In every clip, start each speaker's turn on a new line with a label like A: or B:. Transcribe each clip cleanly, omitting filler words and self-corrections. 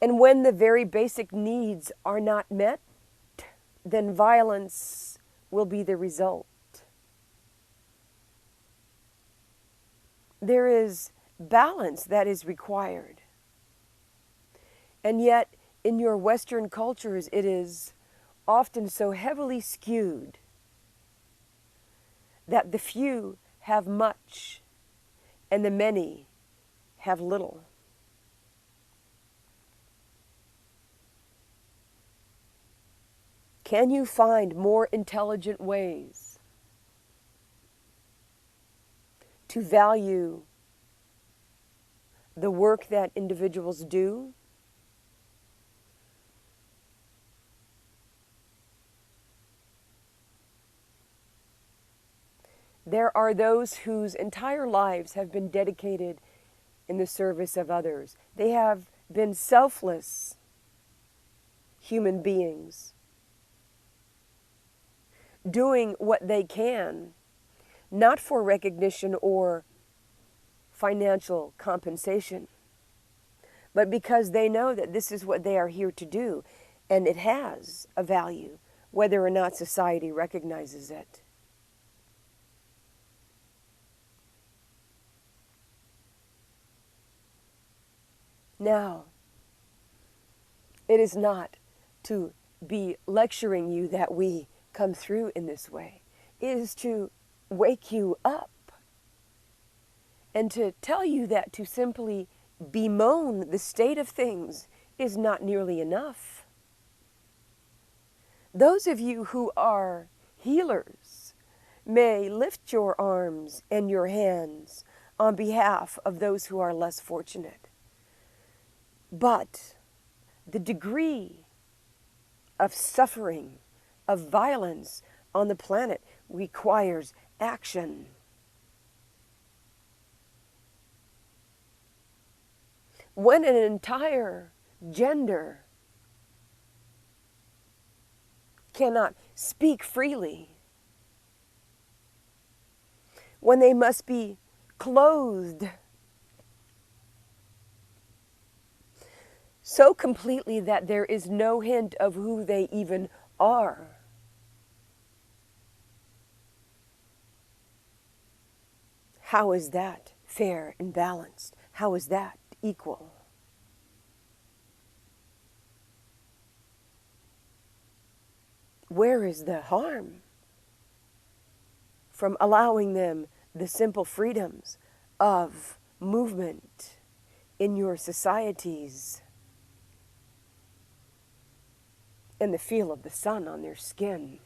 A: And when the very basic needs are not met, then violence will be the result. There is balance that is required. And yet, in your Western cultures, it is often so heavily skewed that the few have much and the many have little. Can you find more intelligent ways to value the work that individuals do? There are those whose entire lives have been dedicated in the service of others. They have been selfless human beings, doing what they can, not for recognition or financial compensation, but because they know that this is what they are here to do, and it has a value, whether or not society recognizes it. Now, it is not to be lecturing you that we come through in this way. It is to wake you up and to tell you that to simply bemoan the state of things is not nearly enough. Those of you who are healers may lift your arms and your hands on behalf of those who are less fortunate. But the degree of suffering, of violence on the planet requires action. When an entire gender cannot speak freely, when they must be clothed so completely that there is no hint of who they even are, how is that fair and balanced? How is that equal? Where is the harm from allowing them the simple freedoms of movement in your societies and the feel of the sun on their skin?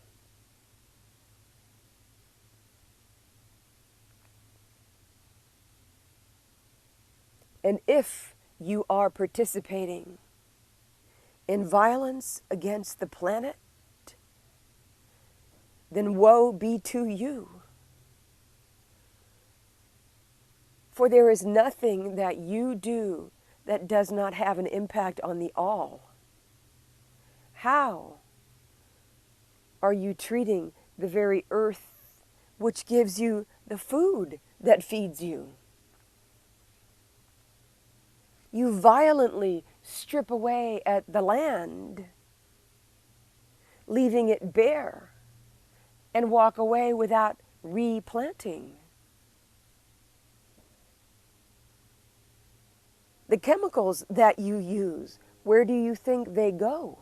A: And if you are participating in violence against the planet, then woe be to you. For there is nothing that you do that does not have an impact on the all. How are you treating the very earth which gives you the food that feeds you? You violently strip away at the land, leaving it bare, and walk away without replanting. The chemicals that you use, where do you think they go?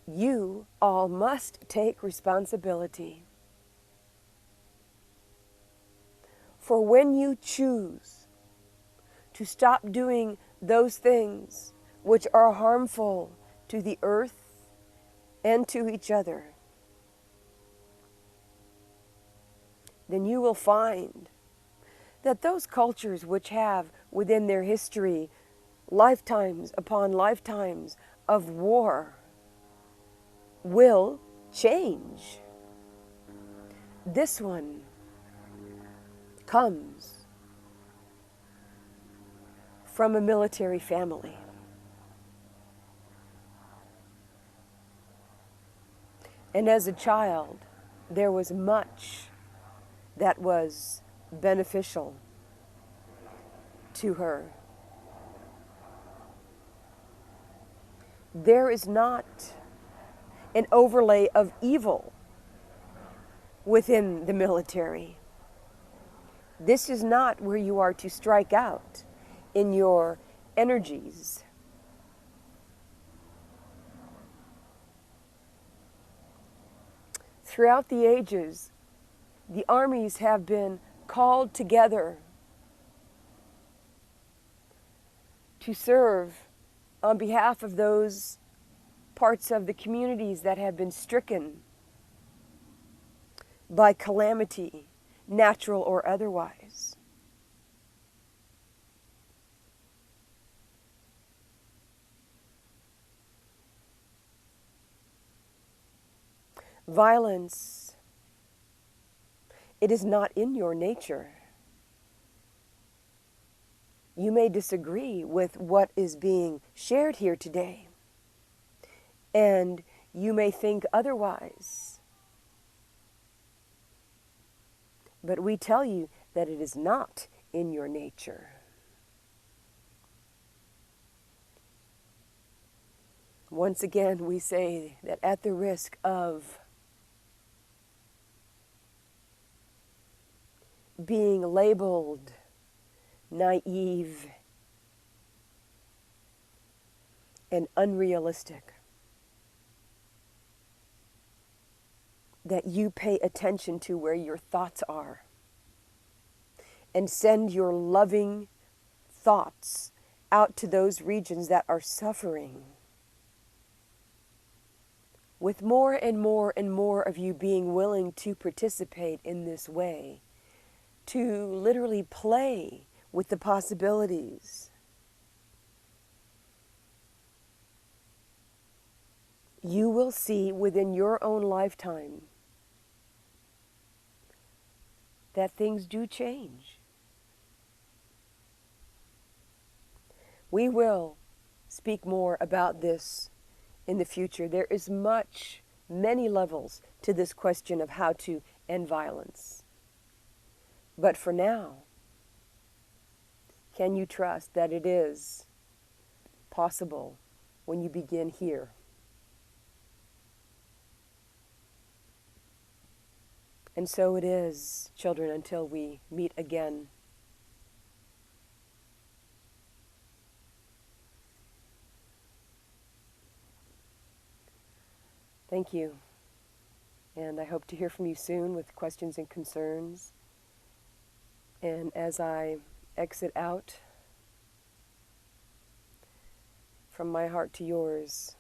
A: You all must take responsibility. For when you choose to stop doing those things which are harmful to the earth and to each other, then you will find that those cultures which have within their history lifetimes upon lifetimes of war will change. This one comes from a military family. And as a child, there was much that was beneficial to her. There is not an overlay of evil within the military. This is not where you are to strike out in your energies. Throughout the ages, the armies have been called together to serve on behalf of those parts of the communities that have been stricken by calamity, natural or otherwise. Violence, it is not in your nature. You may disagree with what is being shared here today, and you may think otherwise. But we tell you that it is not in your nature. Once again, we say that at the risk of being labeled naive and unrealistic, that you pay attention to where your thoughts are and send your loving thoughts out to those regions that are suffering. With more and more and more of you being willing to participate in this way, to literally play with the possibilities, you will see within your own lifetime that things do change. We will speak more about this in the future. There is many levels to this question of how to end violence. But for now, can you trust that it is possible when you begin here? And so it is, children, until we meet again. Thank you. And I hope to hear from you soon with questions and concerns. And as I exit out from my heart to yours,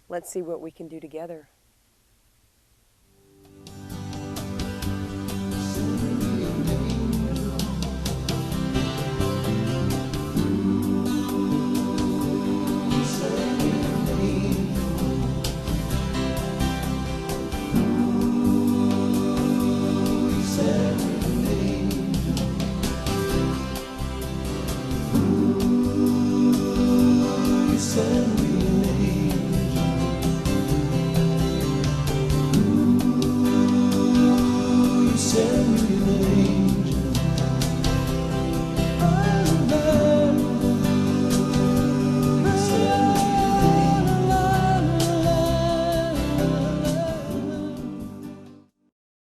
A: let's see what we can do together.